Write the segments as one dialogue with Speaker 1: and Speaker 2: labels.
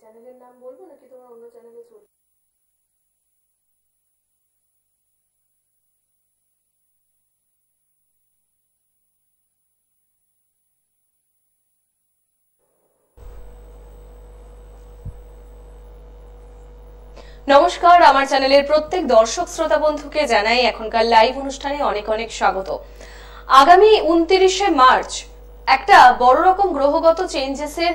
Speaker 1: চ্যানেলের নাম বলবো নাকি তোমার অন্য চ্যানেলে চলবে? নমস্কার, আমার চ্যানেলের প্রত্যেক দর্শক শ্রোতা বন্ধুকে জানাই এখনকার লাইভ অনুষ্ঠানে অনেক অনেক স্বাগত। আগামী 29শে মার্চ একটা বড় রকম গ্রহগত চেঞ্জেসের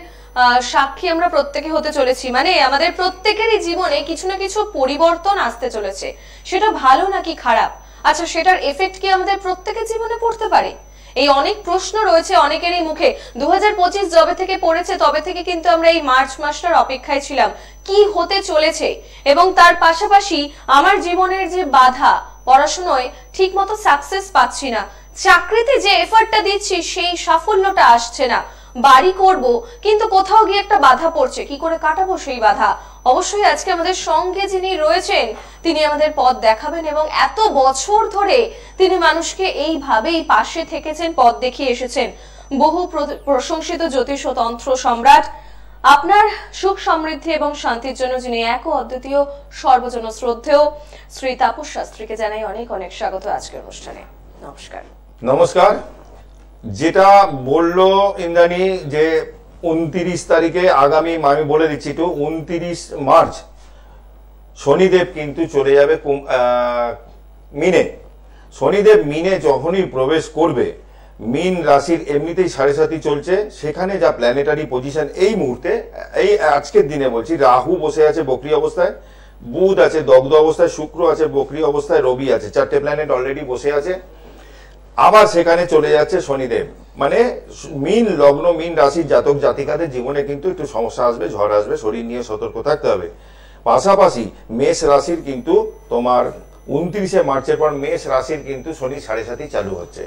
Speaker 1: সাক্ষী আমরা প্রত্যেকে হতে চলেছি। মানে আমাদের প্রত্যেকেরই জীবনে কিছু না কিছু পরিবর্তন আসতে চলেছে, সেটা ভালো নাকি খারাপ, আচ্ছা সেটার এফেক্ট কি আমাদের প্রত্যেকের জীবনে পড়তে পারে? এই অনেক প্রশ্ন রয়েছে অনেকেরই মুখে। 2025 যবে থেকে পড়েছে তবে থেকে কিন্তু আমরা এই মার্চ মাসটার অপেক্ষায় ছিলাম কি হতে চলেছে। এবং তার পাশাপাশি আমার জীবনের যে বাধা, পড়াশোনায় ঠিক মতো সাকসেস পাচ্ছি না, চাকরিতে যে এফর্টটা দিচ্ছি সেই সাফল্যটা আসছে না, বাড়ি করব কিন্তু কোথাও গিয়ে একটা বাধা পড়ছে, কি করে কাটাবো সেই বাধা? অবশ্যই আজকে আমাদের সঙ্গে যিনি রয়েছেন তিনি আমাদের পথ দেখাবেন এবং এত বছর ধরে তিনি মানুষকে এইভাবেই পাশে থেকেছেন, পথ দেখিয়ে এসেছেন। বহু প্রশংসিত জ্যোতিষ ও তন্ত্র সম্রাট, আপনার সুখ সমৃদ্ধি এবং শান্তির জন্য যিনি এক ও অদ্বিতীয় সর্বজন শ্রদ্ধেয় শ্রী তাপস শাস্ত্রীকে জানাই অনেক অনেক স্বাগত আজকের অনুষ্ঠানে। নমস্কার।
Speaker 2: নমস্কার। যেটা বললো ইন্দ্রাণী যে 29 তারিখে আগামী, আমি বলে দিচ্ছি তো, 29 মার্চ শনিদেব কিন্তু চলে যাবে মিনে। শনিদেব মিনে যখনই প্রবেশ করবে, মিন রাশির এমনিতেই 7.5 চলছে, সেখানে যা প্ল্যানেটারি পজিশন এই মুহূর্তে, এই আজকের দিনে বলছি, রাহু বসে আছে বক্রী অবস্থায়, বুধ আছে দগ্ধ অবস্থায়, শুক্র আছে বক্রী অবস্থায়, রবি আছে, 4টে প্ল্যানেট অলরেডি বসে আছে। আবার সেখানে চলে যাচ্ছে শনিদেব। মানে মিন লগ্ন, মিন রাশির জাতক জাতিকাদের জীবনে কিন্তু একটু সমস্যা আসবে, ঝড় আসবে, শরীর নিয়ে সতর্ক থাকতে হবে। পাশাপাশি মেষ রাশির কিন্তু তোমার 29শে মার্চের পর মেষ রাশির কিন্তু শনি 7.5 চালু হচ্ছে।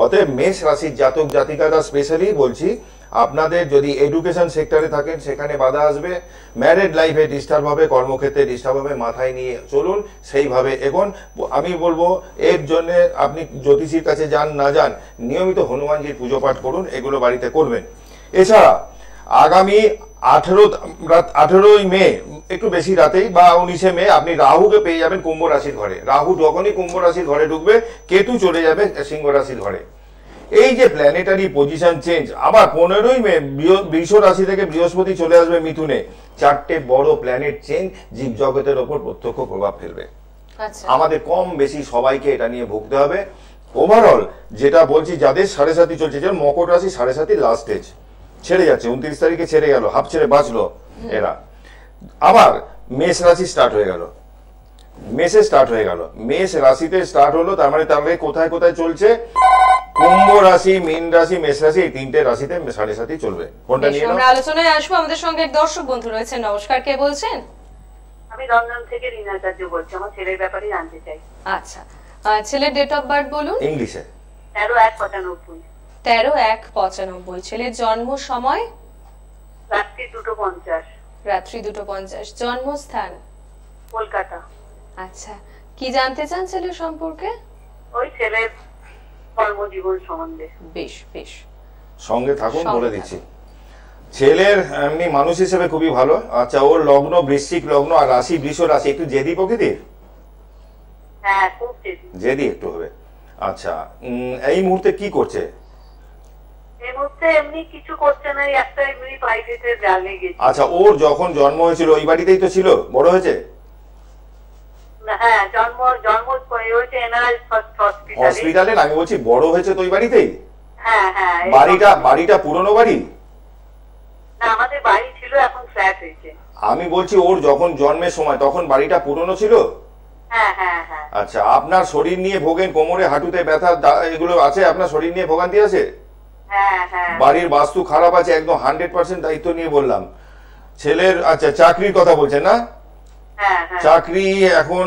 Speaker 2: অতএব মেষ রাশির জাতক জাতিকারা স্পেশালি বলছি, আপনাদের যদি এডুকেশন সেক্টরে থাকেন সেখানে বাধা আসবে, ম্যারেড লাইফে ডিস্টার্ব হবে, কর্মক্ষেত্রে ডিস্টার্ব হবে, মাথায় নিয়ে চলুন সেইভাবে। এখন আমি বলবো এর জন্য আপনি জ্যোতিষীর কাছে যান না যান, নিয়মিত হনুমানজির পুজো পাঠ করুন, এগুলো বাড়িতে করবেন। এছাড়া আগামী 18ই মে, একটু বেশি রাতেই, বা 19শে মে আপনি রাহুকে পেয়ে যাবেন কুম্ভ রাশির ঘরে। রাহু যখনই কুম্ভ রাশির ঘরে ঢুকবে, কেতু চলে যাবে সিংহ রাশির ঘরে। এই যে প্ল্যানেটারি পজিশন চেঞ্জ, আবার 15ই মে বৃষ রাশি থেকে বৃহস্পতি চলে আসবে মিথুনে। 4টে বড় প্ল্যানেট চেঞ্জ জীব জগতের ওপর প্রত্যক্ষ প্রভাব ফেলবে। আমাদের কম বেশি সবাইকে এটা নিয়ে ভুগতে হবে। ওভারঅল যেটা বলছি, যাদের 7.5 চলছে, যেমন মকর রাশি 7.5 লাস্ট স্টেজ ছেড়ে যাচ্ছে, 29 তারিখে ছেড়ে গেল, হাফ ছেড়ে বাঁচলো এরা। আবার মেষ রাশি স্টার্ট হয়ে গেল, মেষে স্টার্ট হয়ে গেল, মেষ রাশিতে স্টার্ট হলো। তার মানে কোথায় কোথায় চলছে? কুম্ভ রাশি, মীন রাশি, মেষ রাশি, এই 3টে রাশিতে 7.5 চলবে। কোনটা নিয়ে আমরা
Speaker 1: আলোচনায় আসবো? আমাদের সঙ্গে এক দর্শক বন্ধু রয়েছেন। নমস্কার, কে বলছেন?
Speaker 3: আমি লন্ডন থেকে রিনা চার্য বলছি, আমার ছেলের ব্যাপারে জানতে চাই।
Speaker 1: আচ্ছা, ছেলের ডেট অফ বার্থ বলুন।
Speaker 2: ইংলিশে
Speaker 3: 13/1/95।
Speaker 1: 13/1/95। ছেলের জন্ম সময়?
Speaker 3: রাত্রি 2:50।
Speaker 1: রাত্রি 2:50। জন্মস্থান?
Speaker 3: কলকাতা।
Speaker 1: আচ্ছা, কি জানতে চান ছেলের সম্পর্কে?
Speaker 3: ওই ছেলের কর্মজীবন সম্বন্ধে।
Speaker 1: বেশ বেশ,
Speaker 2: সঙ্গে থাকুন, বলে দিচ্ছি। ছেলের এমনি মানুষ হিসেবে খুবই ভালো। আচ্ছা, ওর লগ্ন বৃশ্চিক লগ্ন আর রাশি বৃষ রাশি, একটু জেদি প্রকৃতির?
Speaker 3: হ্যাঁ, খুব
Speaker 2: জেদি একটু হবে। আচ্ছা, এই মুহূর্তে কি করছে?
Speaker 3: এই মুহূর্তে এমনি কিছু করছে না, একটা এমনি প্রাইভেটে জালে গেছে।
Speaker 2: আচ্ছা, ওর যখন জন্ম হয়েছিল ওই বাড়িতেই তো ছিল, বড় হয়েছে?
Speaker 3: হ্যাঁ, জন্ম হয়েছে এনআরএস হসপিটালে।
Speaker 2: আমি বলছি বড় হয়েছে তো ওই বাড়িতেই?
Speaker 3: হ্যাঁ হ্যাঁ।
Speaker 2: বাড়িটা পুরনো বাড়ি?
Speaker 3: না, আমাদের বাড়ি ছিল, এখন ফ্ল্যাট হয়েছে।
Speaker 2: আমি বলছি ওর যখন জন্মের সময় তখন বাড়িটা পুরনো ছিল?
Speaker 3: হ্যাঁ হ্যাঁ হ্যাঁ।
Speaker 2: আচ্ছা, আপনার শরীর নিয়ে ভোগেন, কোমরে হাঁটুতে ব্যথা এগুলো আছে? আপনার শরীর নিয়ে ভোগান্তি আছে?
Speaker 3: হ্যাঁ হ্যাঁ।
Speaker 2: বাড়ির বাস্তু খারাপ আছে? একদম 100% দায়িত্ব নিয়ে বললাম। ছেলের আচ্ছা চাকরির কথা বলছেন না? চাকরি এখন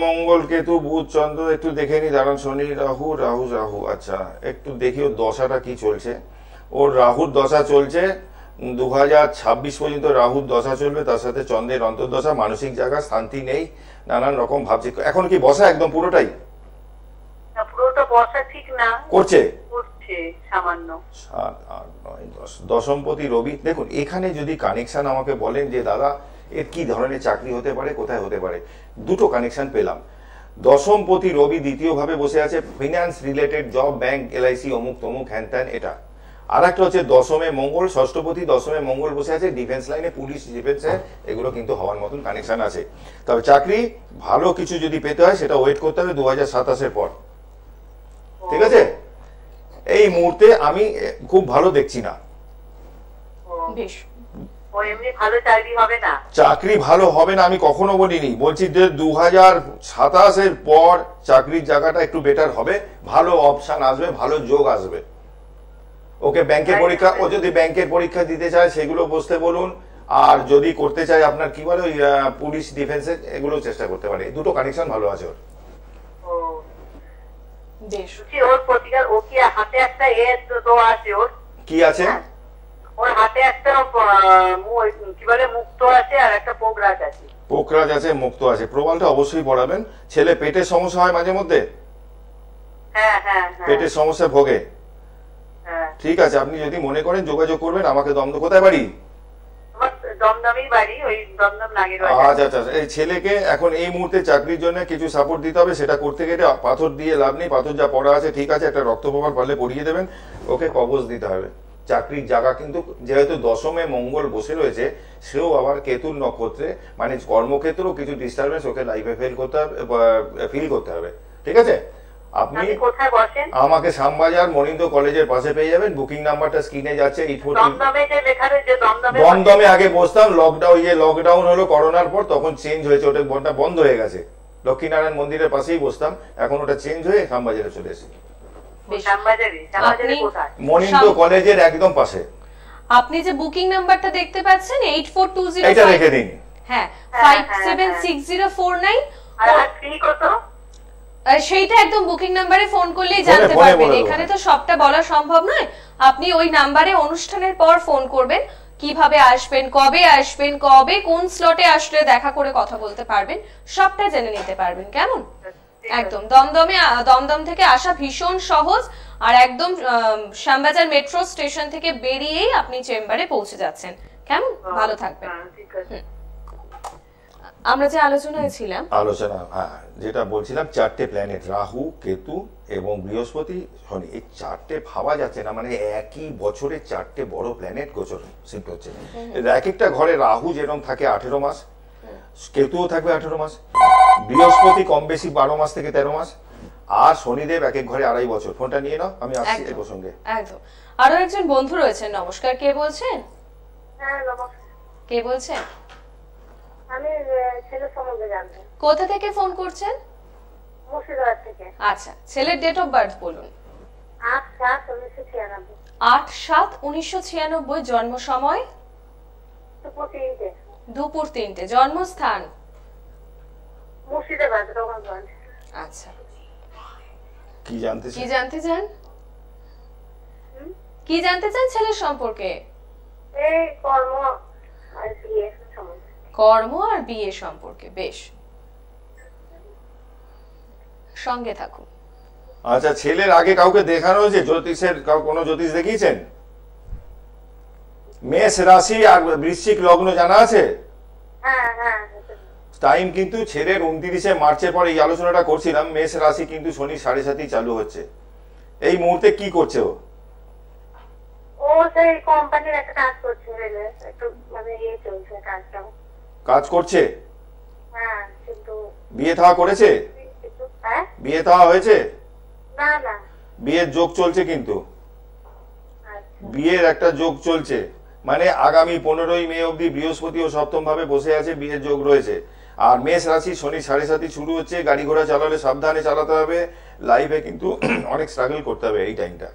Speaker 2: মঙ্গল কেতু বুধ চন্দ্র, একটু দেখে নি, দাঁড়ান, শনি রাহু রাহু রাহু। আচ্ছা, একটু দেখি ওর দশাটা কি চলছে। ওর রাহুর দশা চলছে 2026 পর্যন্ত রাহুর দশা চলবে, তার সাথে চন্দ্রের অন্তর্দশা। মানসিক জায়গা শান্তি নেই, নানান রকম ভাবছে। এখন কি বসা একদম পুরোটাই?
Speaker 3: পুরোটা বসা ঠিক না,
Speaker 2: করছে।
Speaker 3: হচ্ছে সামান্য।
Speaker 2: 7, 8, 9, 10 দশমপতি রবি। দেখুন এখানে যদি কানেকশন আমাকে বলেন যে দাদা এর কি ধরনের চাকরি হতে পারে, কোথায় হতে পারে, দুটো কানেকশন পেলাম। দশমপতি রবি দ্বিতীয় ভাবে বসে আছে, finance related job, bank, LIC, অমুক তমুক হ্যান ত্যান, এটা। আর একটা হচ্ছে দশমে মঙ্গল, ষষ্ঠপতি দশমে মঙ্গল বসে আছে, ডিফেন্স লাইনে, পুলিশ ডিফেন্সে, এগুলো কিন্তু হওয়ার মতন কানেকশন আছে। তবে চাকরি ভালো কিছু যদি পেতে হয় সেটা ওয়েট করতে হবে 2027-এর পর, ঠিক আছে? এই মুহূর্তে আমি খুব ভালো দেখছি না।
Speaker 1: বেশ,
Speaker 3: ও এমনি ভালো চাকরি হবে না?
Speaker 2: চাকরি ভালো হবে না আমি কখনো বলিনি, বলছি যে 2027-এর পর চাকরির জায়গাটা একটু বেটার হবে, ভালো অপশন আসবে, ভালো যোগ আসবে। ওকে ব্যাংকের পরীক্ষা, ও যদি ব্যাংকের পরীক্ষা দিতে চায় সেগুলো বসতে বলুন, আর যদি করতে চায় আপনার কি বলে ওই পুলিশ ডিফেন্সের, এগুলো চেষ্টা করতে পারে। দুটো কানেকশন ভালো আছে ওর।
Speaker 1: বেশ,
Speaker 3: ওর প্রতিকার, ও কি হাতে একটা তো আছে ওর?
Speaker 2: কি আছে?
Speaker 3: ওর হাতে একটা কি বলে মুক্ত আছে আর একটা পোকরাজ আছে।
Speaker 2: পোকরাজ আছে, মুক্ত আছে। প্রবালটা অবশ্যই পড়াবেন। ছেলে পেটের সমস্যা হয় মাঝে মধ্যে?
Speaker 3: হ্যাঁ হ্যাঁ
Speaker 2: পেটের সমস্যা ভোগে?
Speaker 3: হ্যাঁ।
Speaker 2: ঠিক আছে, আপনি যদি মনে করেন যোগাযোগ করবেন আমাকে। দমদম কোথায় বাড়ি?
Speaker 3: আমার দমদমই বাড়ি, ওই দমদম নাগের
Speaker 2: আচ্ছা আচ্ছা। এই ছেলেকে এখন এই মুহূর্তে চাকরির জন্য কিছু সাপোর্ট দিতে হবে, সেটা করতে গেলে পাথর দিয়ে লাভ নেই। পাথর যা পড়া আছে ঠিক আছে, একটা রক্ত প্রবাল পারলে পড়িয়ে দেবেন, ওকে কবজ দিতে হবে। চাকরির জায়গা কিন্তু যেহেতু দশমে মঙ্গল বসে রয়েছে, সেও আবার কেতুর নক্ষত্রে, মানে কর্মক্ষেত্রেও কিছু ডিস্টারবেন্স ওকে লাইফে ফিল করতে হবে, ঠিক আছে? আপনি
Speaker 3: কোথায় বসেন?
Speaker 2: আমাকে শ্যামবাজার মনিন্দ্র কলেজের পাশে পেয়ে যাবেন। বুকিং নাম্বারটা স্ক্রিনে যাচ্ছে। দমদমে আগে বসতাম, লকডাউন হলো করোনার পর, তখন চেঞ্জ হয়েছে, ওটা বন্ধ হয়ে গেছে। লক্ষ্মীনারায়ণ মন্দিরের পাশেই বসতাম, এখন ওটা চেঞ্জ হয়ে শ্যামবাজারে চলে এসেছি। মনিন্দ্র কলেজের একদম পাশে।
Speaker 1: আপনি যে বুকিং নাম্বারটা দেখতে পাচ্ছেন 8420,
Speaker 2: এটা রেখে দিন।
Speaker 1: হ্যাঁ, 576049, সেইটা একদম বুকিং নাম্বারে ফোন করলেই জানতে পারবেন। এখানে তো সবটা বলা সম্ভব নয়। আপনি ওই নাম্বারে অনুষ্ঠানের পর ফোন করবেন, কিভাবে আসবেন, কবে কোন স্লটে আসলে দেখা করে কথা বলতে পারবেন, সবটা জেনে নিতে পারবেন। কেমন? একদম দমদম থেকে আসা ভীষণ সহজ, আর একদম শ্যামবাজার মেট্রো স্টেশন থেকে বেরিয়েই আপনি চেম্বারে পৌঁছে যাচ্ছেন। কেমন? ভালো থাকবেন। আমরা যে আলোচনা
Speaker 2: যেটা বলছিলাম, 4টে প্ল্যানেট, রাহু, কেতু এবং বৃহস্পতি, শনি, এই 4টে ভাবা যাচ্ছে না, মানে একই বছরে 4টে বড় প্ল্যানেট গোচর শিফট হচ্ছে। এক একটা ঘরে রাহু যেরকম থাকে 18 মাস, কেতুও থাকবে 18 মাস, বৃহস্পতি কম বেশি 12 মাস থেকে 13 মাস, আর শনিদেব এক এক ঘরে 2.5 বছর। ফোনটা নিয়ে নাও, আমি আসছি এই প্রসঙ্গে।
Speaker 1: একদম। আরো একজন বন্ধু রয়েছেন। নমস্কার, কে বলছেন?
Speaker 3: হ্যাঁ নমস্কার।
Speaker 1: কে বলছেন?
Speaker 3: আমি ছেলের সম্বন্ধে জানতে।
Speaker 1: কোথা থেকে ফোন করছেন?
Speaker 3: মুর্শিদাবাদ থেকে।
Speaker 1: আচ্ছা, ছেলের ডেট অফ বার্থ বলুন।
Speaker 3: 8/7/1996।
Speaker 1: 8/7/1996। জন্ম সময়? দুপুর 3টে। জন্মস্থান?
Speaker 3: মুর্শিদাবাদ, রঘুগঞ্জ।
Speaker 1: আচ্ছা,
Speaker 2: কি জানতে
Speaker 1: চান? কি জানতে চান ছেলের সম্পর্কে?
Speaker 3: এই কর্ম আর বিয়ে সম্বন্ধে।
Speaker 1: কর্ম আর বিয়ে সম্পর্কে। বেশ, সঙ্গে থাকুন।
Speaker 2: আচ্ছা, ছেলের আগে কাউকে দেখানো হয়েছে? জ্যোতিষের কোনো জ্যোতিষ দেখিয়েছেন? মেষ রাশি আর বৃশ্চিক লগ্ন জানা আছে?
Speaker 3: হ্যাঁ হ্যাঁ।
Speaker 2: টাইম কিন্তু ছেলের 29শে মার্চের পরে এই আলোচনাটা করছিলাম। মেষ রাশি কিন্তু শনি 7.5 চালু হচ্ছে। এই মুহূর্তে কি করছে ও?
Speaker 3: সেই কোম্পানির একটা কাজ করছে, একটু মানে চলছে কাজটা।
Speaker 2: কাজ করছে?
Speaker 3: হ্যাঁ, কিন্তু
Speaker 2: বিয়ে থা করেছে?
Speaker 3: হ্যাঁ,
Speaker 2: বিয়ে থা হয়েছে?
Speaker 3: না না,
Speaker 2: বিয়ের যোগ চলছে কিন্তু। বিয়ের একটা যোগ চলছে, মানে আগামী 15ই মে অবধি বৃহস্পতি ও সপ্তম ভাবে বসে আছে, বিয়ের যোগ রয়েছে। আর মেষ রাশি শনি 7.5 শুরু হচ্ছে। গাড়ি ঘোড়া চালালে সাবধানে চালাতে হবে, লাইফে কিন্তু অনেক স্ট্রাগল করতে হবে এই টাইমটা।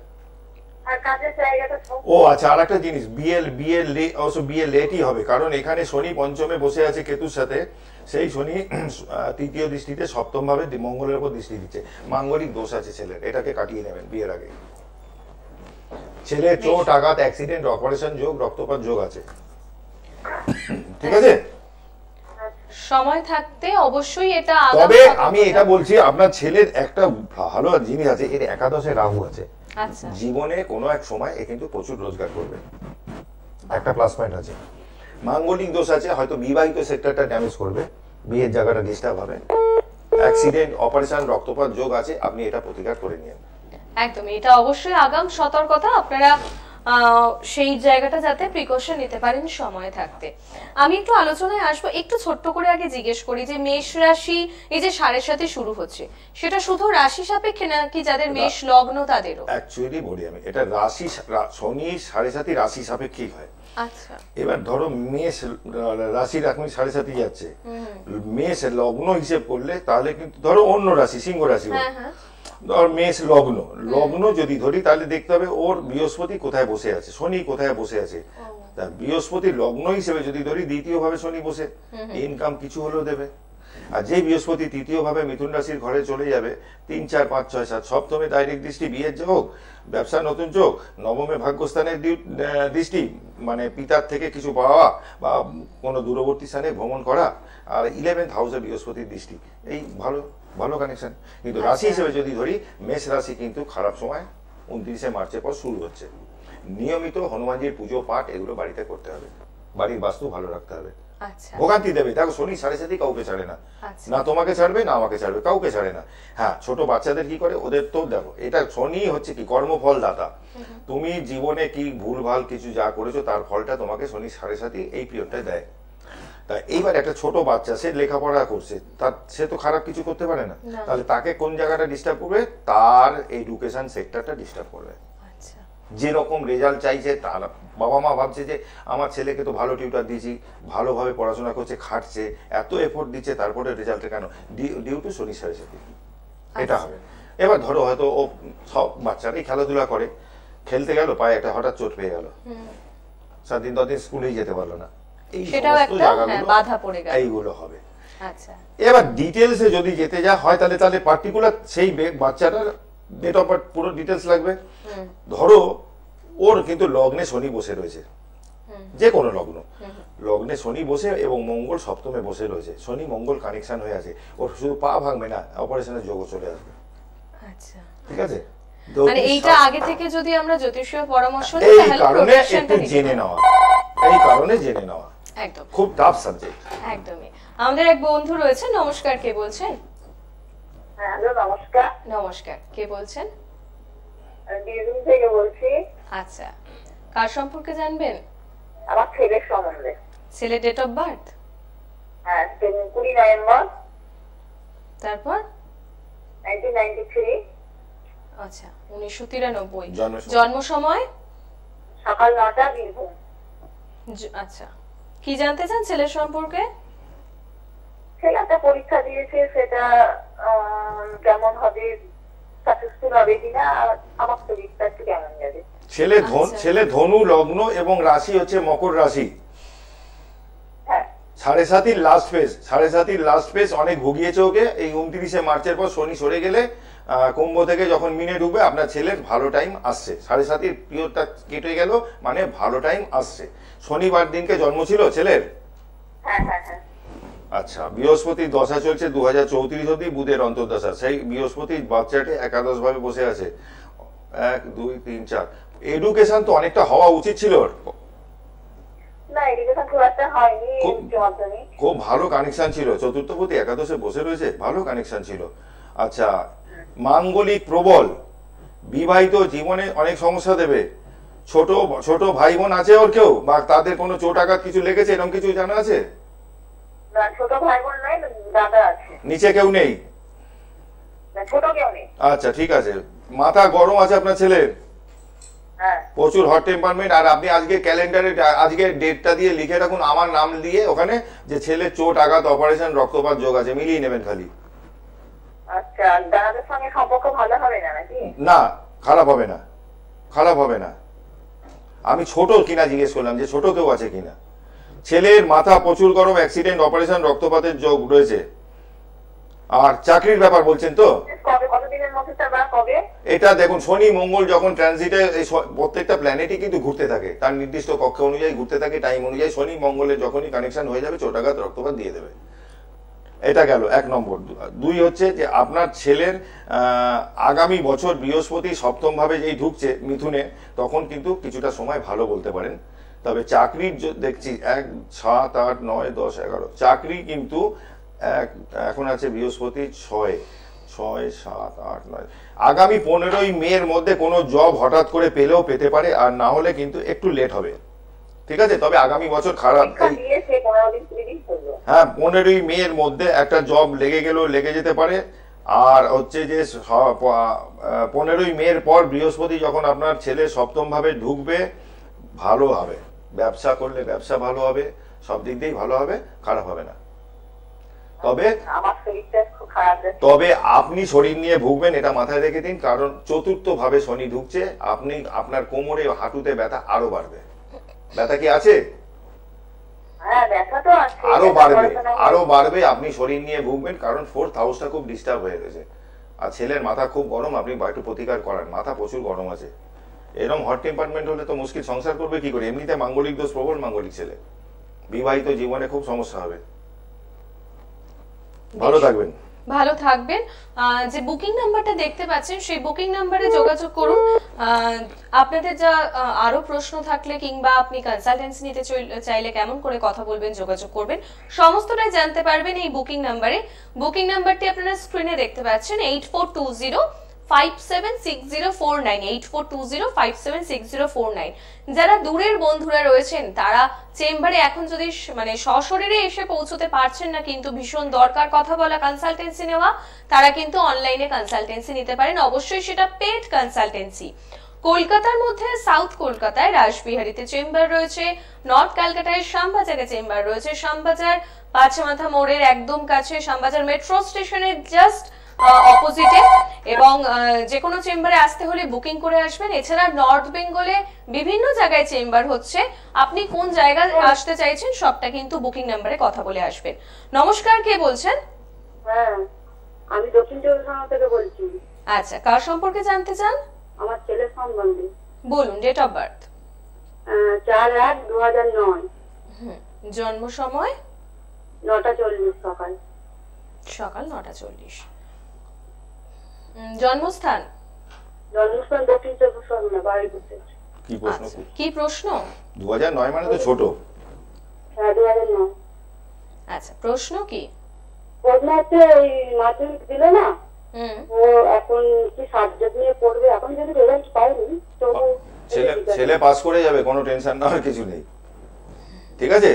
Speaker 2: ও আচ্ছা, আর একটা জিনিস, বিয়ে লেটই হবে, কারণ এখানে শনি পঞ্চমে বসে আছে কেতুর সাথে। সেই শনি তৃতীয় দৃষ্টিতে সপ্তম ভাবে মঙ্গলের উপর দৃষ্টি দিচ্ছে। মাঙ্গলিক দোষ আছে ছেলের, এটাকে কাটিয়ে নেবেন বিয়ের আগে। ছেলের চোট, আঘাত, অ্যাক্সিডেন্ট, অপারেশন যোগ, রক্তপাত যোগ আছে, ঠিক আছে?
Speaker 1: সময় থাকতে অবশ্যই এটা।
Speaker 2: তবে আমি এটা বলছি, আপনার ছেলের একটা ভালো জিনিস আছে, এর একাদশে রাহু আছে।
Speaker 1: আচ্ছা
Speaker 2: জীবনে কোনো এক সময় এ কিন্তু প্রচুর রোজগার করবে, একটা প্লাস পয়েন্ট আছে। মাঙ্গলিক দোষ আছে, হয়তো বিবাহিত সেক্টরটা ড্যামেজ করবে, বিয়ের জায়গাটা ডিস্টার্ব হবে, অ্যাক্সিডেন্ট, অপারেশন, রক্তপাত যোগ আছে, আপনি এটা প্রতিকার করে নিন।
Speaker 1: একদম, এটা অবশ্যই আগাম সতর্কতা, আপনারা সেই জায়গাটা যাতে প্রিকশন নিতে পারেন সময় থাকতে। আমি একটু আলোচনায় আসবো, একটু ছোট্ট করে আগে জিজ্ঞেস করি যে মেষ রাশি এই যে 7.5 শুরু হচ্ছে, সেটা শুধু রাশি সাপেক্ষে নাকি যাদের মেষ লগ্ন তাদেরও?
Speaker 2: অ্যাকচুয়ালি বলি আমি, এটা রাশি, শনি 7.5 রাশি সাপেক্ষেই হয়।
Speaker 1: আচ্ছা,
Speaker 2: এবার ধরো মেষ রাশির এখন 7.5 যাচ্ছে, মেষ লগ্ন হিসেব করলে তাহলে কিন্তু ধরো অন্য রাশি সিংহ রাশি, ধর মেষ লগ্ন, লগ্ন যদি ধরি তাহলে দেখতে হবে ওর বৃহস্পতি কোথায় বসে আছে, শনি কোথায় বসে আছে। তা বৃহস্পতি লগ্ন হিসেবে যদি ধরি, দ্বিতীয় ভাবে শনি বসে, ইনকাম কিছু হলেও দেবে। আর যে বৃহস্পতি তৃতীয় ভাবে মিথুন রাশির ঘরে চলে যাবে, 3, 4, 5, 6, 7, সপ্তমে ডাইরেক্ট দৃষ্টি, বিয়ের যোগ, ব্যবসা নতুন যোগ, নবমে ভাগ্যস্থানের দৃষ্টি, মানে পিতার থেকে কিছু পাওয়া বা কোনো দূরবর্তী স্থানে ভ্রমণ করা, আর 11th হাউসে বৃহস্পতির দৃষ্টি, এই ভালো ভালো কানেকশন। কিন্তু রাশি হিসেবে যদি ধরি, মেষ রাশি কিন্তু খারাপ সময় 29শে মার্চের পর শুরু হচ্ছে। নিয়মিত হনুমানজির পুজো পাঠ এগুলো বাড়িতে করতে হবে, বাড়ির বাস্তু ভালো রাখতে হবে।
Speaker 1: আচ্ছা,
Speaker 2: ভোগান্তি দেবে, দেখো শনি 7.5 কাউকে ছাড়ে না, না তোমাকে ছাড়বে না আমাকে ছাড়বে, কাউকে ছাড়ে না। হ্যাঁ, ছোট বাচ্চাদের কি করে, ওদের তো দেখো, এটা শনি হচ্ছে কি কর্মফল দাতা, তুমি জীবনে কি ভুলভাল কিছু যা করেছো তার ফলটা তোমাকে শনি 7.5 এই পিরিয়ডটা দেয়। তা এইবার একটা ছোট বাচ্চা, সে লেখাপড়া করছে, তার সে তো খারাপ কিছু করতে পারে না, তাহলে তাকে কোন জায়গাটা ডিস্টার্ব করবে, তার এডুকেশন সেক্টরটা ডিস্টার্ব করবে। যেরকম রেজাল্ট চাইছে, তার বাবা মা ভাবছে যে আমার ছেলেকে তো ভালো টিউটার দিয়েছি, ভালোভাবে পড়াশোনা করছে, খাটছে, এত এফোর্ট দিচ্ছে, তারপরে রেজাল্টে কেন, ডিউ টু শনি 7.5 এটা হবে। এবার ধরো হয়তো ও, সব বাচ্চারাই খেলাধুলা করে, খেলতে গেল, পায়ে একটা হঠাৎ চোট পেয়ে গেল, 7 দিন 10 দিন স্কুলেই যেতে পারলো না, এই সমস্ত জায়গাগুলো এইগুলো হবে।
Speaker 1: আচ্ছা,
Speaker 2: এবার ডিটেলসে যদি যেতে যা হয়, তাহলে পার্টিকুলার সেই বাচ্চাটার ডেট অফ বার্থ পুরো ডিটেলস লাগবে। ধরো ওর কিন্তু লগ্নে শনি বসে রয়েছে, যে কোনো লগ্ন, লগ্নে শনি বসে এবং মঙ্গল সপ্তমে বসে রয়েছে, শনি মঙ্গল কানেকশন হয়ে আছে, ওর শুধু পা ভাঙবে না, অপারেশনের যোগও চলে আসবে।
Speaker 1: আচ্ছা,
Speaker 2: ঠিক আছে,
Speaker 1: মানে এইটা আগে থেকে যদি আমরা জ্যোতিষীয় পরামর্শ নিই,
Speaker 2: এই
Speaker 1: তাহলে
Speaker 2: কারণে একটু জেনে নেওয়া, এই কারণে জেনে নেওয়া
Speaker 1: একদম
Speaker 2: খুব টাফ সাবজেক্ট।
Speaker 1: একদমই। আমাদের এক বন্ধু রয়েছে, নমস্কার, কে বলছেন?
Speaker 3: হ্যালো, নমস্কার।
Speaker 1: নমস্কার, কে বলছেন?
Speaker 3: বীরভূম থেকে বলছি।
Speaker 1: আচ্ছা, কার সম্পর্কে জানবেন?
Speaker 3: আমার ছেলের সম্বন্ধে।
Speaker 1: ছেলের ডেট অফ বার্থ?
Speaker 3: হ্যাঁ, 20 নভেম্বর।
Speaker 1: তারপর
Speaker 3: 1993।
Speaker 1: আচ্ছা, 1993।
Speaker 2: জন্ম
Speaker 1: সময়?
Speaker 3: সকাল 9টা, বীরভূম।
Speaker 1: আচ্ছা, কি জানতে চান ছেলের সম্পর্কে?
Speaker 3: ছেলে একটা পরীক্ষা দিয়েছে, সেটা কেমন হবে, সাকসেসফুল হবে কিনা, আমার শরীরটা একটু কেমন যাবে।
Speaker 2: ছেলে ধনু লগ্ন এবং রাশি হচ্ছে মকর রাশি। 7.5 লাস্ট ফেজ, 7.5 লাস্ট ফেজ অনেক ভুগিয়েছে ওকে। এই 29শে মার্চের পর শনি সরে গেলে কুম্ভ থেকে যখন মিনে ঢুকবে, আপনার ছেলের ভালো টাইম আসছে। 7.5 পিরিয়ডটা কেটে গেল, মানে ভালো টাইম আসছে। শনিবার দিনকে জন্ম ছিল ছেলের। আচ্ছা, বৃহস্পতির দশা চলছে 2034 অব্দি, বুধের অন্তর্দশা। সেই বৃহস্পতির বাচ্চাটি একাদশ ভাবে বসে আছে, 1, 2, 3, 4। এডুকেশন তো অনেকটা হওয়া উচিত ছিল। খুব ভালো কানেকশন ছিল, চতুর্থপতি একাদশে বসে রয়েছে, ভালো কানেকশন ছিল। আচ্ছা, মাঙ্গলিক প্রবল, বিবাহিত জীবনে অনেক সমস্যা দেবে। ছোট ছোট ভাই বোন আছে ওর কেউ, বা তাদের কোনো চোট আঘাত কিছু লেগেছে, এরকম কিছু জানা আছে?
Speaker 3: ছোট ভাই বোন নাই, দাদা আছে।
Speaker 2: নিচে কেউ নেই?
Speaker 3: ছোট কেউ নেই।
Speaker 2: আচ্ছা, ঠিক আছে। মাথা গরম আছে আপনার ছেলের, প্রচুর হট টেম্পারমেন্ট। আর আপনি আজকে ক্যালেন্ডারে আজকে ডেটটা দিয়ে লিখে রাখুন, আমার নাম দিয়ে ওখানে, যে ছেলের চোট আঘাত অপারেশন রক্তপাত যোগ আছে, মিলিয়ে নেবেন খালি।
Speaker 3: আচ্ছা, দাদাদের সঙ্গে সম্পর্ক ভালো হবে না নাকি? না,
Speaker 2: খারাপ হবে না, খারাপ হবে না। আমি ছোট কিনা জিজ্ঞেস করলাম, যে ছোট কেউ আছে কিনা। ছেলের মাথা প্রচুর গরম, অ্যাক্সিডেন্ট অপারেশন রক্তপাতের যোগ রয়েছে। আর চাকরির ব্যাপার বলছেন তো, এটা দেখুন, শনি মঙ্গল যখন ট্রানজিটে, প্রত্যেকটা প্ল্যানেটই কিন্তু ঘুরতে থাকে, তার নির্দিষ্ট কক্ষ অনুযায়ী ঘুরতে থাকে, টাইম অনুযায়ী। শনি মঙ্গলের যখনই কানেকশন হয়ে যাবে, চোটাঘাত রক্তপাত দিয়ে দেবে। এটা গেল 1 নম্বর। 2 হচ্ছে যে আপনার ছেলের আগামী বছর বৃহস্পতি সপ্তম ভাবে যেই ঢুকছে মিথুনে, তখন কিন্তু কিছুটা সময় ভালো বলতে পারেন। তবে চাকরির দেখছি 1, 7, 8, 9, 10, 11 চাকরি কিন্তু এখন আছে বৃহস্পতি 6, 7, 8, 9 আগামী 15ই মের মধ্যে কোনো জব হঠাৎ করে পেলেও পেতে পারে, আর না হলে কিন্তু একটু লেট হবে, ঠিক আছে। তবে আগামী বছর খারাপ, হ্যাঁ 15ই মের মধ্যে একটা জব লেগে যেতে পারে। আর হচ্ছে যে 15ই মের পর বৃহস্পতি যখন আপনার ছেলে সপ্তম ভাবে ঢুকবে, ভালো হবে, ব্যবসা করলে ব্যবসা ভালো হবে, সব দিক দিয়েই ভালো হবে, খারাপ হবে না। তবে আপনি শরীর নিয়ে ভুগবেন, এটা মাথায় রেখে দিন, কারণ চতুর্থ ভাবে শনি ঢুকছে, আপনার কোমরে হাঁটুতে ব্যথা আরো বাড়বে। ব্যথা কি আছে? আরো বাড়বে, আপনি শরীর নিয়ে ভুগবেন, কারণ 4th হাউসটা খুব ডিস্টার্ব হয়ে গেছে। আর ছেলের মাথা খুব গরম, আপনি একটু প্রতিকার করেন, মাথা প্রচুর গরম আছে। এরকম হট টেম্পারমেন্ট হলে তো মুশকিল, সংসার করবে কি করে? এমনিতে মাঙ্গলিক দোষ প্রবল, মাঙ্গলিক ছেলে, বিবাহিত জীবনে খুব সমস্যা হবে। ভালো থাকবেন।
Speaker 1: ভালো থাকবেন। যে বুকিং নাম্বারটা দেখতে পাচ্ছেন সেই বুকিং নাম্বারে যোগাযোগ করুন। আপনাদের যা আরো প্রশ্ন থাকলে কিংবা আপনি কনসালটেন্সি নিতে চাইলে কেমন করে কথা বলবেন, যোগাযোগ করবেন, সমস্তটাই জানতে পারবেন এই বুকিং নাম্বারে। বুকিং নাম্বারটি আপনারা স্ক্রিনে দেখতে পাচ্ছেন 8420576049, 8420576049। যারা দূরের বন্ধুরা রয়েছেন তারা চেম্বারে এখন যদি মানে সশরীরে এসে পৌঁছতে পারছেন না, কিন্তু ভীষণ দরকার কথা বলা, কনসালটেন্সি নেওয়া, তারা কিন্তু অনলাইনে কনসালটেন্সি নিতে পারেন। অবশ্যই সেটা পেড কনসালটেন্সি। কলকাতার মধ্যে সাউথ কলকাতায় রাসবিহারীতে চেম্বার রয়েছে, নর্থ ক্যালকাটায় শ্যামবাজারে চেম্বার রয়েছে, শ্যামবাজার পাঁচমাথা মোড়ের একদম কাছে, শ্যামবাজার মেট্রো স্টেশনের জাস্ট অপোজিটে। এবং যে কোনো চেম্বারে আসতে হলে বুকিং করে আসবেন। এছাড়া নর্থ বেঙ্গলে বিভিন্ন জায়গায় চেম্বার হচ্ছে, আপনি কোন জায়গায় আসতে চাইছেন সবটা কিন্তু বুকিং নাম্বারে কথা বলে আসবেন। নমস্কার, কে বলছেন?
Speaker 3: হ্যাঁ, আমি দক্ষিণ চব্বিশ পরগনা থেকে বলছি।
Speaker 1: আচ্ছা, কার সম্পর্কে জানতে চান?
Speaker 3: আমার ছেলের সম্বন্ধে।
Speaker 1: বলুন, ডেট অফ বার্থ।
Speaker 3: 4/8/2009।
Speaker 1: জন্ম সময়?
Speaker 3: 9:40 সকাল।
Speaker 1: সকাল 9:40। জন্মস্থান?
Speaker 3: জন্মস্থান দক্ষিণ চব্বিশ পরগনা, বাড়িপুরে।
Speaker 2: কি প্রশ্ন?
Speaker 3: 2009
Speaker 2: মানে তো ছোট।
Speaker 3: হ্যাঁ, 2009।
Speaker 1: আচ্ছা, প্রশ্ন কি?
Speaker 3: প্রশ্ন হচ্ছে ওই মাধ্যমিক দিল না, ও এখন কি সাবজেক্ট নিয়ে পড়বে? এখন যদি রেজাল্ট পায়নি তো
Speaker 2: ছেলে পাস করে যাবে, কোনো টেনশন নেওয়ার কিছু নেই, ঠিক আছে?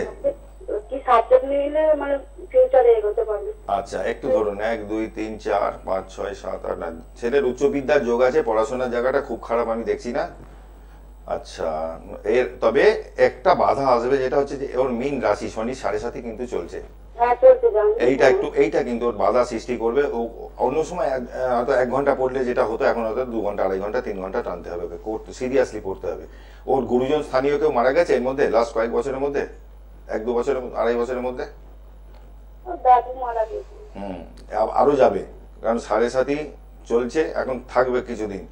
Speaker 3: কি সাবজেক্ট নিলে মানে ফিউচারে এগোতে পারবে?
Speaker 2: আচ্ছা, একটু ধরুন 1 2 3 4 5 6 7 8 9। ছেলের উচ্চ বিদ্যার যোগ আছে, পড়াশোনার জায়গাটা খুব খারাপ আমি দেখছি না। আচ্ছা, তবে একটা বাধা আসবে, যেটা হচ্ছে যে ওর মীন রাশি, শনি 7.5 কিন্তু চলছে। এইটা কিন্তু ওর বাধা সৃষ্টি করবে। ও অন্য সময় হয়তো 1 ঘন্টা পড়লে যেটা হতো, এখন হয়তো 2 ঘন্টা 2.5 ঘন্টা 3 ঘন্টা টানতে হবে, সিরিয়াসলি পড়তে হবে। ওর গুরুজন স্থানীয় কেউ মারা গেছে এর মধ্যে লাস্ট কয়েক বছরের মধ্যে, 1-2 বছরের 2.5 বছরের মধ্যে? আরো যাবে, কারণ 7.5 চলছে, এখন থাকবে কিছুদিন।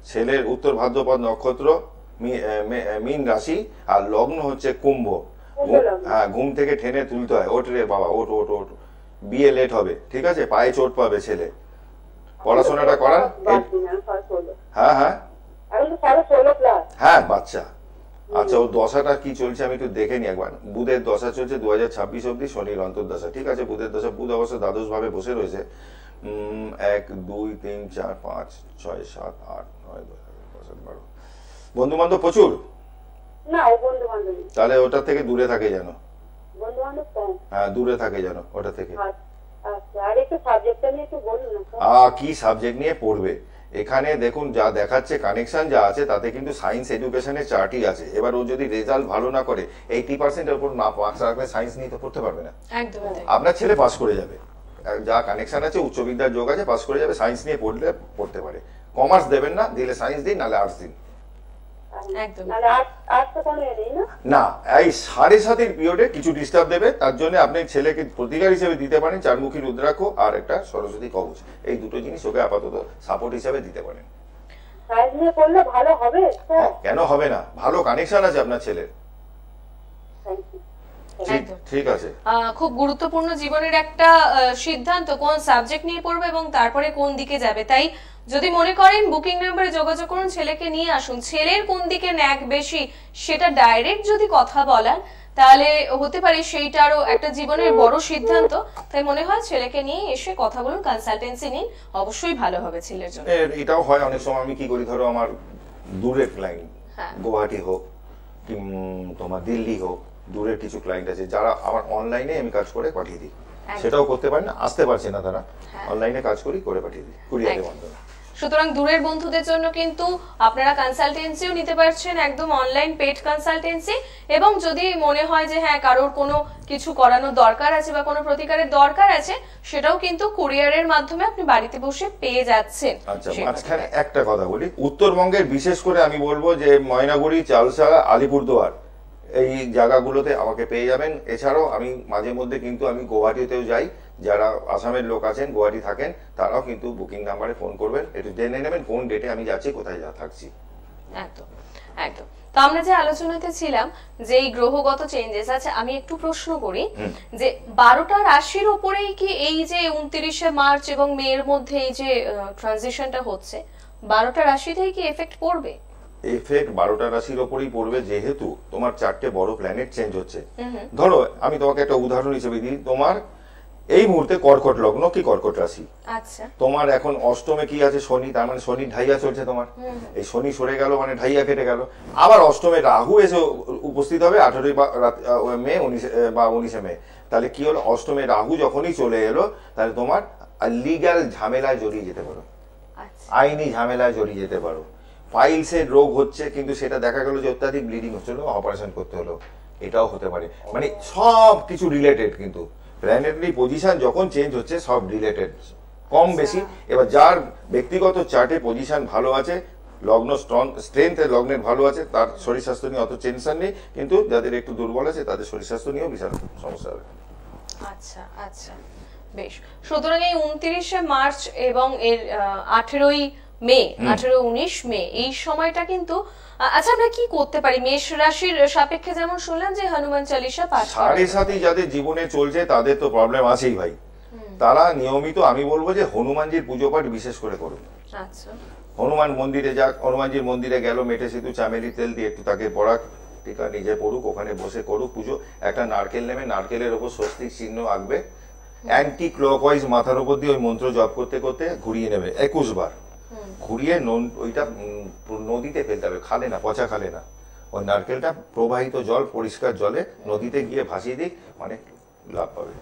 Speaker 2: ছেলের উত্তর ভাদ্রপদ নক্ষত্র, মীন রাশি, আর লগ্ন হচ্ছে কুম্ভ। হ্যাঁ, ঘুম থেকে ঠেনে তুলতে হয়, ওঠ রে বাবা, ওঠ ওঠ ওঠ। বিয়ে লেট হবে, ঠিক আছে? পায়ে চোট পাবে ছেলে। পড়াশোনাটা করান। হ্যাঁ হ্যাঁ হ্যাঁ, বাচ্চা। আচ্ছা, ওর দশাটা কি চলছে আমি একটু দেখে নি একবার। বুধের দশা চলছে 2026 অব্দি, শনির অন্তর্দশা, ঠিক আছে? বুধের দশা, বুধ অবশ্য দ্বাদশ ভাবে বসে রয়েছে। 1 2 3 4 5 6 7 8 9 10 11 12। বন্ধু বান্ধব প্রচুর?
Speaker 3: না, ও বন্ধু বান্ধব।
Speaker 2: তাহলে ওটা থেকে দূরে থাকে যেন।
Speaker 3: বন্ধু বান্ধব কম।
Speaker 2: হ্যাঁ, দূরে থাকে যেন ওটা থেকে।
Speaker 3: আচ্ছা, আর একটু সাবজেক্টটা নিয়ে একটু বলুন না।
Speaker 2: কি সাবজেক্ট নিয়ে পড়বে? এখানে দেখুন যা দেখাচ্ছে, কানেকশন যা আছে তাতে কিন্তু সায়েন্স এডুকেশনের চার্টই আছে। এবার ও যদি রেজাল্ট ভালো না করে, 80% এর উপর না পাস রাখলে সায়েন্স নিয়ে তো পড়তে পারবে না।
Speaker 1: একদম। আপনার
Speaker 2: ছেলে পাস করে যাবে, যা কানেকশন আছে, উচ্চ বিদ্যার যোগ আছে, পাস করে যাবে। সায়েন্স নিয়ে পড়লে পড়তে পারে। কমার্স দেবেন না, দিলে সায়েন্স দিন, নাহলে আর্টস দিন। না, এই 7.5 পিরিয়ডে কিছু ডিস্টার্ব দেবে, তার জন্য আপনি ছেলেকে প্রতিকার হিসেবে দিতে পারেন 4মুখী রুদ্রাক্ষ আর একটা সরস্বতী কবচ। এই দুটো জিনিস ওকে আপাতত সাপোর্ট হিসেবে দিতে পারেন। কেন হবে না? ভালো কানেকশন আছে আপনার ছেলের।
Speaker 1: একদম।
Speaker 2: ঠিক আছে,
Speaker 1: খুব গুরুত্বপূর্ণ জীবনের একটা সিদ্ধান্ত কোন সাবজেক্ট নিয়ে পড়বে এবং তারপরে কোন দিকে যাবে। তাই যদি মনে করেন বুকিং নাম্বারে যোগাযোগ করুন, ছেলেকে নিয়ে আসুন। ছেলের কোন দিকে ন্যাক বেশি সেটা ডাইরেক্ট যদি কথা বলান তাহলে হতে পারে সেইটারও একটা জীবনের বড় সিদ্ধান্ত। তাই মনে হয় ছেলেকে নিয়ে এসে কথা বলুন, কনসালটেন্সি নিন, অবশ্যই ভালো হবে ছেলের জন্য।
Speaker 2: এটাও হয় অনেক সময়। আমি কি করি, ধরো আমার দূরের ক্লায়েন্ট,
Speaker 1: হ্যাঁ।
Speaker 2: গুয়াহাটি হোক কি তোমার দিল্লি হোক, দূরের কিছু ক্লায়েন্ট আছে যারা আমার অনলাইনে আমি কাজ করে পাঠিয়ে দিই। সেটাও করতে পারেন না, আসতে পারছে না তারা, অনলাইনে কাজ করি, করে পাঠিয়ে দিই কুরিয়ারের মাধ্যমে।
Speaker 1: সুতরাং দূরের বন্ধুদের জন্য কিন্তু আপনারা কনসালটেন্সিও নিতে পারছেন, একদম অনলাইন পেড কনসালটেন্সি। এবং যদি মনে হয় যে হ্যাঁ কারোর কোনো কিছু করানোর দরকার আছে বা কোনো প্রতিকারের দরকার আছে, সেটাও কিন্তু কুরিয়ারের মাধ্যমে আপনি বাড়িতে বসে পেয়ে যাচ্ছেন।
Speaker 2: আচ্ছা, মাঝখানে একটা কথা বলি, উত্তরবঙ্গের বিশেষ করে আমি বলবো যে ময়নাগুড়ি, চালসা, আলিপুরদুয়ার এই জায়গাগুলোতে আমাকে পেয়ে যাবেন। এছাড়াও আমি মাঝে মধ্যে কিন্তু আমি গুয়াহাটিতেও যাই। যারা আসামের লোক আছেন, গুয়াহাটি থাকেন, তারাও কিন্তু বুকিং নাম্বারে ফোন করবেন, একটু জেনে নেবেন কোন ডেটে আমি যাচ্ছি, কোথায় থাকছি।
Speaker 1: একদম একদম। তো আমরা যে আলোচনাতে ছিলাম যে এই গ্রহগত চেঞ্জেস আছে, আমি একটু প্রশ্ন করি যে 12টা রাশির উপরেই কি এই যে 29শে মার্চ এবং মে এর মধ্যে এই যে ট্রানজিশনটা হচ্ছে, 12টা রাশিতেই কি এফেক্ট পড়বে?
Speaker 2: এফেক্ট 12টা রাশির ওপরই পড়বে, যেহেতু তোমার 4টে বড় প্ল্যানেট চেঞ্জ হচ্ছে। ধরো আমি তোমাকে একটা উদাহরণ হিসেবে দিই, তোমার এই মুহূর্তে কর্কট লগ্ন কি কর্কট রাশি,
Speaker 1: আচ্ছা,
Speaker 2: তোমার এখন অষ্টমে কি আছে শনি, তার মানে শনি ঢাইয়া চলছে তোমার। এই শনি সরে গেল মানে ঢাইয়া কেটে গেল। আবার অষ্টমে রাহু এসে উপস্থিত হবে 18 মে 19শে মে। তাহলে কি হলো, অষ্টমে রাহু যখনই চলে এলো তাহলে তোমার লিগ্যাল ঝামেলায় জড়িয়ে যেতে পারো, আইনি ঝামেলায় জড়িয়ে যেতে পারো। ফাইলসের রোগ হচ্ছে কিন্তু সেটা দেখা গেল যে অত্যাধিক ব্লিডিং হচ্ছিল, অপারেশন করতে হলো, এটাও হতে পারে। মানে সব কিছু রিলেটেড, কিন্তু প্ল্যানেটারি পজিশন যখন চেঞ্জ হচ্ছে সব রিলেটেড কম বেশি। এবার যার ব্যক্তিগত চার্টে পজিশন ভালো আছে, লগ্ন স্ট্রং স্ট্রেংথ লগ্নের ভালো আছে, তার শরীর স্বাস্থ্য নিয়ে অত টেনশন নেই। কিন্তু যাদের একটু দুর্বল আছে তাদের শরীর স্বাস্থ্য নিয়েও বিশাল সমস্যা হবে।
Speaker 1: আচ্ছা আচ্ছা, বেশ। সুতরাং এই 29শে মার্চ এবং এর 18ই মে, 18-19 মে এই সময়টা কিন্তু আচ্ছা আমরা কি করতে পারি মেষ রাশির সাপেক্ষে? যেমন শুনলাম যে হনুমান চালিসা পাঠ করা।
Speaker 2: 7.5 যাদের জীবনে চলছে তাদের তো প্রবলেম আছেই ভাই। তারা নিয়মিত আমি বলবো যে হনুমানজির পুজো পাঠ বিশেষ করে করুন।
Speaker 1: আচ্ছা,
Speaker 2: হনুমান মন্দিরে যাক, হনুমানজির মন্দিরে গেল, মেটে সিঁদু চামেলি তেল দিয়ে একটু তাকে পড়াক, টিকা নিজে পড়ুক, ওখানে বসে করুক পুজো। একটা নারকেল নেবে, নারকেলের ওপর স্বস্তিক চিহ্ন আঁকবে, অ্যান্টি ক্লকওয়াইজ মাথার উপর দিয়ে ওই মন্ত্র জপ করতে করতে ঘুরিয়ে নেবে 21 বার। ঘুরিয়ে ওইটা নদীতে ফেলতে হবে, খালে না, পচা খালে না। ওই নারকেলটা প্রবাহিত জল, পরিষ্কার জলে নদীতে গিয়ে ভাসিয়ে দিক, অনেক লাভ পাবে।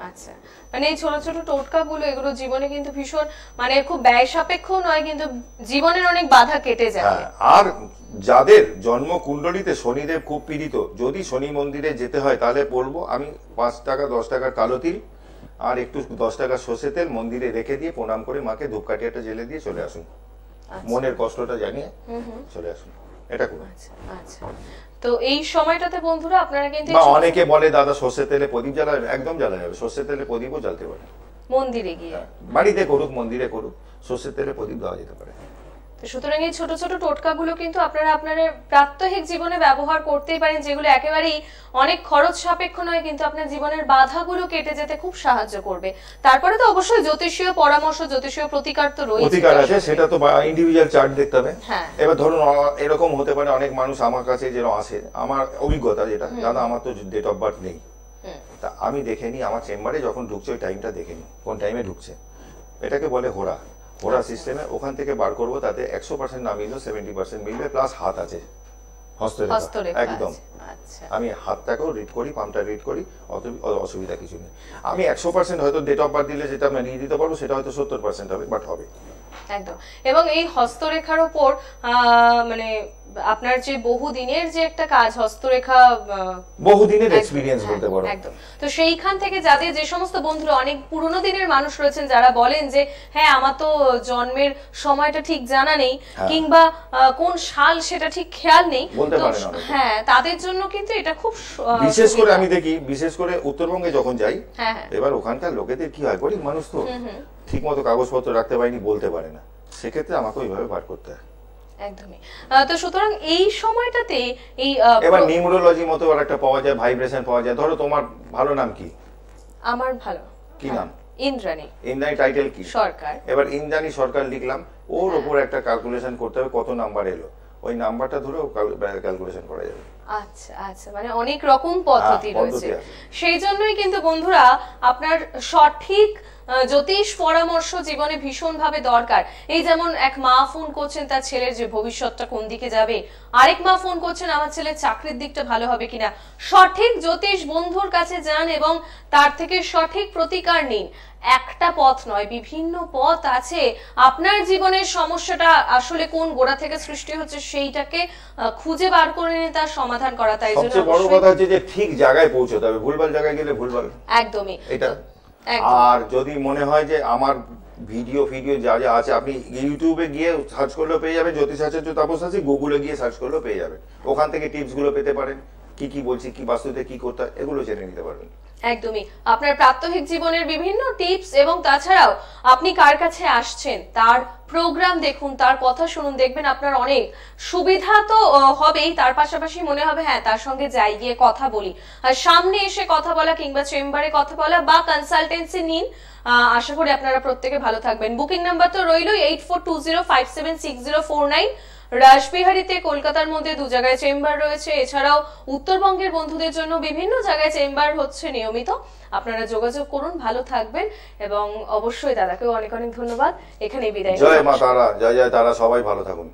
Speaker 1: আচ্ছা, মানে এই ছোট ছোট টোটকাগুলো এগুলো জীবনে কিন্তু ভীষণ মানে খুব ব্যয় সাপেক্ষ নয়, কিন্তু জীবনের অনেক বাধা কেটে যায়।
Speaker 2: আর যাদের জন্ম কুণ্ডলিতে শনিদেব খুব পীড়িত, যদি শনি মন্দিরে যেতে হয় তাহলে বলবো আমি 5 টাকা 10 টাকার কালো তিল আর একটু 10 টাকা সর্ষে তেল মন্দিরে রেখে দিয়ে প্রণাম করে মাকে ধূপকাঠি একটা জেলে দিয়ে চলে আসুন। মনের কষ্টটা জানিয়ে চলে আসুন, এটা করুন।
Speaker 1: আচ্ছা, তো এই সময়টাতে বন্ধুরা আপনারা কিন্তু
Speaker 2: অনেকে বলে দাদা সর্ষে তেলে প্রদীপ জ্বালাবে, একদম জ্বালা যাবে। সর্ষে তেলে প্রদীপও জ্বালতে পারে,
Speaker 1: মন্দিরে গিয়ে,
Speaker 2: বাড়িতে করুক, মন্দিরে করুক, সর্ষে তেলে প্রদীপ দেওয়া যেতে পারে।
Speaker 1: সুতরাং এই ছোট ছোট টোটকাগুলো কিন্তু আপনারা আপনাদের প্রাত্যহিক জীবনে ব্যবহার করতেই পারেন, যেগুলো একেবারেই অনেক খরচ সাপেক্ষ নয়, কিন্তু আপনার জীবনের বাধাগুলো কেটে যেতে খুব সাহায্য করবে। তারপরে তো অবশ্যই জ্যোতিষীয় পরামর্শ, জ্যোতিষীয় প্রতিকার তো রয়েছে,
Speaker 2: প্রতিকার আছে, সেটা তো ইন্ডিভিজুয়াল চার্ট দেখতে হবে।
Speaker 1: হ্যাঁ,
Speaker 2: এবার ধরুন এরকম হতে পারে, অনেক মানুষ আমার কাছে যেরকম আসে, আমার অভিজ্ঞতা যেটা, দাদা আমার তো ডেট অফ বার্থ নেই, তা আমি দেখে নিই আমার চেম্বারে যখন ঢুকছে ওই টাইমটা দেখে নিই কোন টাইমে ঢুকছে। এটাকে বলে হোরা সিস্টেমে। ওখান থেকে বার করবো, তাতে 100% না মিললেও 70% মিলবে, প্লাস হাত আছে, হস্তরেখা একদম। আমি হাতটাকেও রিড করি, পামটা রিড করি, অসুবিধা কিছু নেই। আমি 100% হয়তো ডেট অফ বার্থ দিলে যেটা আমি নিয়ে দিতে পারবো সেটা হয়তো 70% হবে, বাট হবে
Speaker 1: একদম। এবং এই হস্তরেখার উপর মানে আপনার যে বহুদিনের যে একটা কাজ, হস্তরেখা
Speaker 2: বহুদিনের এক্সপেরিয়েন্স বলতে পারো
Speaker 1: একদম। তো সেইখান থেকে যাদের যে সমস্ত বন্ধুরা অনেক পুরনো দিনের মানুষ রয়েছেন যারা বলেন যে হ্যাঁ আমার তো জন্মের সময়টা ঠিক জানা নেই, কিংবা কোন সাল সেটা ঠিক খেয়াল নেই, হ্যাঁ তাদের জন্য কিন্তু এটা খুব
Speaker 2: বিশেষ করে আমি দেখি, বিশেষ করে উত্তরবঙ্গে যখন যাই, এবার ওখানকার লোকেদের কি হয়, গরিব মানুষ তো ঠিক মতো কাগজপত্র রাখতে পারেনি, বলতে পারে না, সেক্ষেত্রে আমাকে ওইভাবে বার করতে হয়।
Speaker 1: একদমই। তো সুতরাং এই সময়টাতে এই
Speaker 2: এবার নিউমোরোলজি মতো আর একটা পাওয়া যায়, ভাইব্রেশন পাওয়া যায়। ধরো তোমার ভালো নাম কি?
Speaker 1: আমার ভালো
Speaker 2: কি নাম?
Speaker 1: ইন্দ্রাণী।
Speaker 2: ইন্দ্রাণী টাইটেল কি?
Speaker 1: সরকার।
Speaker 2: এবার ইন্দ্রাণী সরকার লিখলাম, ওর উপর একটা ক্যালকুলেশন করতে হবে কত নাম্বার এলো, ওই নাম্বারটা ধরেও ক্যালকুলেশন করা যাবে।
Speaker 1: আচ্ছা আচ্ছা, মানে অনেক রকম পদ্ধতি রয়েছে। সেই জন্যই কিন্তু বন্ধুরা আপনার সঠিক জ্যোতিষ পরামর্শ জীবনে ভীষণভাবে দরকার। এই যেমন এক মা ফোন করছেন তার ছেলের যে ভবিষ্যৎটা কোন দিকে যাবে, আরেক মা ফোন করছেন আমার ছেলের চাকরির দিকটা ভালো হবে কিনা। সঠিক জ্যোতিষ বন্ধুর কাছে যান এবং তার থেকে সঠিক প্রতিকার নিন। একটা পথ নয়, বিভিন্ন পথ আছে। আপনার জীবনের সমস্যাটা আসলে কোন গোড়া থেকে সৃষ্টি হচ্ছে সেইটাকে খুঁজে বার করে নিয়ে তার সমাধান করা। তাই জন্য
Speaker 2: সবচেয়ে বড় কথা হচ্ছে যে ঠিক জায়গায় পৌঁছতে হবে, ভুলভাল জায়গায় গেলে ভুলভাল।
Speaker 1: একদমই
Speaker 2: এটা। আর যদি মনে হয় যে আমার ভিডিও যা যা আছে, আপনি ইউটিউবে গিয়ে সার্চ করলেও পেয়ে যাবেন, জ্যোতিষাচার্য তাপস আছে, গুগলে গিয়ে সার্চ করলেও পেয়ে যাবেন। ওখান থেকে টিপস গুলো পেতে পারেন, কি বলছি, কি বাস্তুতে কি করতে হয়, এগুলো জেনে নিতে পারবেন।
Speaker 1: একদমই। আপনার প্রাত্যহিক জীবনের বিভিন্ন টিপস এবং তাছাড়াও আপনি কার কাছে আসছেন তার প্রোগ্রাম দেখুন, তার কথা শুনুন, দেখবেন আপনার অনেক সুবিধা তো হবেই, তার পাশাপাশি মনে হবে হ্যাঁ তার সঙ্গে যাই গিয়ে কথা বলি। আর সামনে এসে কথা বলা কিংবা চেম্বারে কথা বলা বা কনসালটেন্সি নিন। আশা করি আপনারা প্রত্যেকে ভালো থাকবেন। বুকিং নাম্বার তো রইলই 8420576049। রাসবিহারীতে কলকাতার মধ্যে 2 জায়গায় চেম্বার রয়েছে। এছাড়াও উত্তরবঙ্গের বন্ধুদের জন্য বিভিন্ন জায়গায় চেম্বার হচ্ছে নিয়মিত। আপনারা যোগাযোগ করুন, ভালো থাকবেন এবং অবশ্যই দাদাকেও অনেক অনেক ধন্যবাদ। এখানেই বিদায়।
Speaker 2: জয় মা তারা, জয় জয় তারা, সবাই ভালো থাকুন।